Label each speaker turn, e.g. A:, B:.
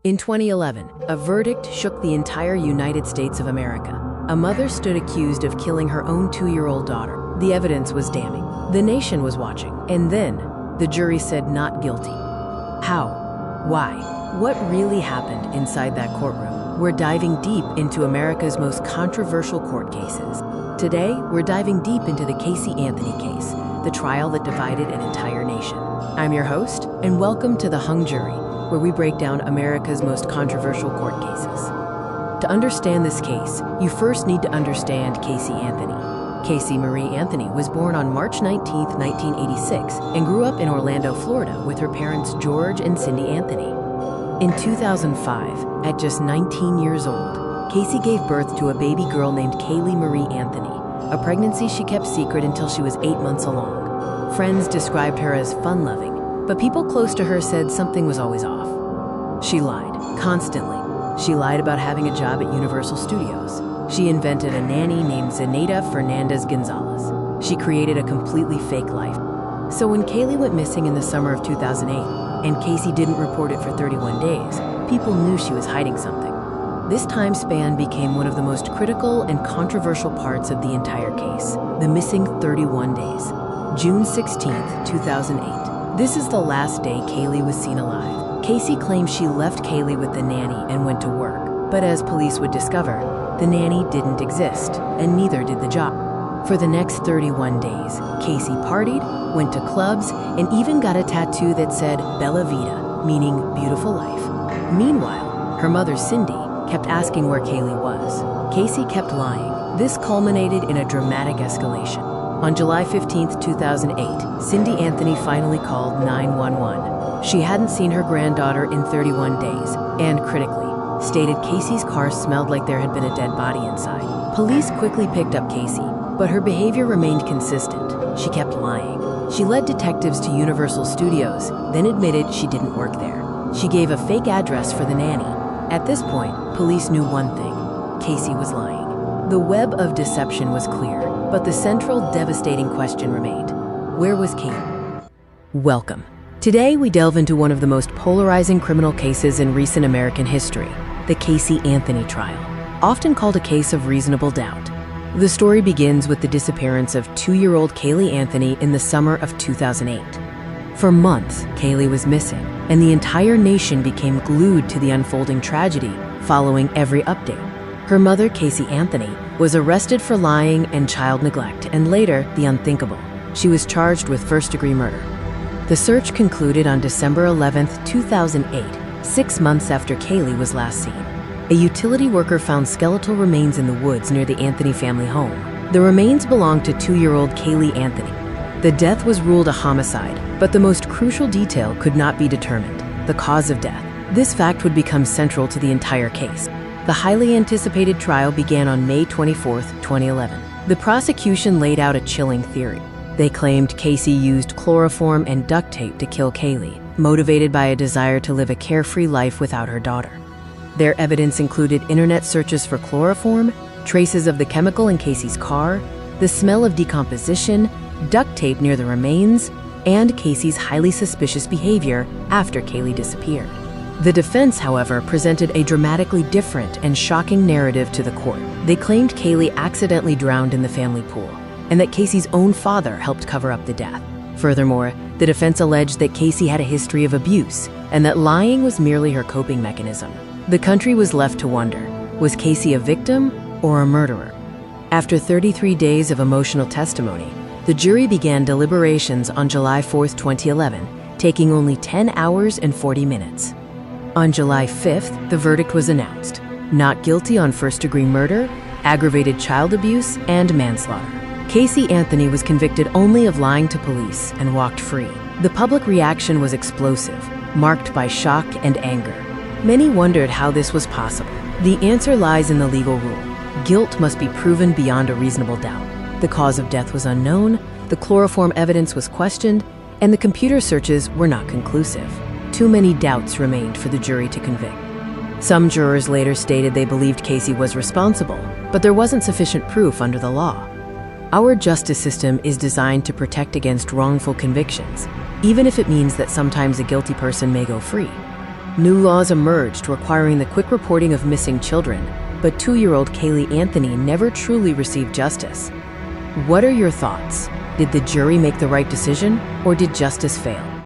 A: In 2011, a verdict shook the entire United States of America. A mother stood accused of killing her own 2-year-old daughter. The evidence was damning. The nation was watching. And then, the jury said not guilty. How? Why? What really happened inside that courtroom? We're diving deep into America's most controversial court cases. Today, we're diving deep into the Caylee Anthony case, the trial that divided an entire nation. I'm your host, and welcome to The Hung Jury, where we break down America's most controversial court cases. To understand this case, you first need to understand Caylee Anthony. Caylee Marie Anthony was born on March 19, 1986, and grew up in Orlando, Florida, with her parents George and Cindy Anthony. In 2005, at just 19 years old, Caylee gave birth to a baby girl named Caylee Marie Anthony, a pregnancy she kept secret until she was 8 months along. Friends described her as fun-loving, but people close to her said something was always off. She lied, constantly. She lied about having a job at Universal Studios. She invented a nanny named Zenaida Fernandez Gonzalez. She created a completely fake life. So when Caylee went missing in the summer of 2008, and Caylee didn't report it for 31 days, people knew she was hiding something. This time span became one of the most critical and controversial parts of the entire case, the missing 31 days. June 16, 2008. This is the last day Caylee was seen alive. Caylee claims she left Caylee with the nanny and went to work, but as police would discover, the nanny didn't exist, and neither did the job. For the next 31 days, Caylee partied, went to clubs, and even got a tattoo that said Bella Vita, meaning beautiful life. Meanwhile, her mother Cindy kept asking where Caylee was. Caylee kept lying. This culminated in a dramatic escalation. On July 15, 2008, Cindy Anthony finally called 911. She hadn't seen her granddaughter in 31 days, and critically, stated Caylee's car smelled like there had been a dead body inside. Police quickly picked up Caylee, but her behavior remained consistent. She kept lying. She led detectives to Universal Studios, then admitted she didn't work there. She gave a fake address for the nanny. At this point, police knew one thing: Caylee was lying. The web of deception was clear, but the central devastating question remained: where was Caylee? Welcome. Today, we delve into one of the most polarizing criminal cases in recent American history, the Caylee Anthony trial, often called a case of reasonable doubt. The story begins with the disappearance of 2-year-old Caylee Anthony in the summer of 2008. For months, Caylee was missing, and the entire nation became glued to the unfolding tragedy following every update. Her mother, Caylee Anthony, was arrested for lying and child neglect, and later, the unthinkable. She was charged with first-degree murder. The search concluded on December 11, 2008, 6 months after Caylee was last seen. A utility worker found skeletal remains in the woods near the Anthony family home. The remains belonged to 2-year-old Caylee Anthony. The death was ruled a homicide, but the most crucial detail could not be determined: the cause of death. This fact would become central to the entire case. The highly anticipated trial began on May 24, 2011. The prosecution laid out a chilling theory. They claimed Caylee used chloroform and duct tape to kill Caylee, motivated by a desire to live a carefree life without her daughter. Their evidence included internet searches for chloroform, traces of the chemical in Caylee's car, the smell of decomposition, duct tape near the remains, and Caylee's highly suspicious behavior after Caylee disappeared. The defense, however, presented a dramatically different and shocking narrative to the court. They claimed Caylee accidentally drowned in the family pool, and that Caylee's own father helped cover up the death. Furthermore, the defense alleged that Caylee had a history of abuse, and that lying was merely her coping mechanism. The country was left to wonder: was Caylee a victim or a murderer? After 33 days of emotional testimony, the jury began deliberations on July 4, 2011, taking only 10 hours and 40 minutes. On July 5th, the verdict was announced: not guilty on first-degree murder, aggravated child abuse, and manslaughter. Caylee Anthony was convicted only of lying to police and walked free. The public reaction was explosive, marked by shock and anger. Many wondered how this was possible. The answer lies in the legal rule: guilt must be proven beyond a reasonable doubt. The cause of death was unknown, the chloroform evidence was questioned, and the computer searches were not conclusive. Too many doubts remained for the jury to convict. Some jurors later stated they believed Caylee was responsible, but there wasn't sufficient proof under the law. Our justice system is designed to protect against wrongful convictions, even if it means that sometimes a guilty person may go free. New laws emerged requiring the quick reporting of missing children, but 2-year-old Caylee Anthony never truly received justice. What are your thoughts? Did the jury make the right decision, or did justice fail?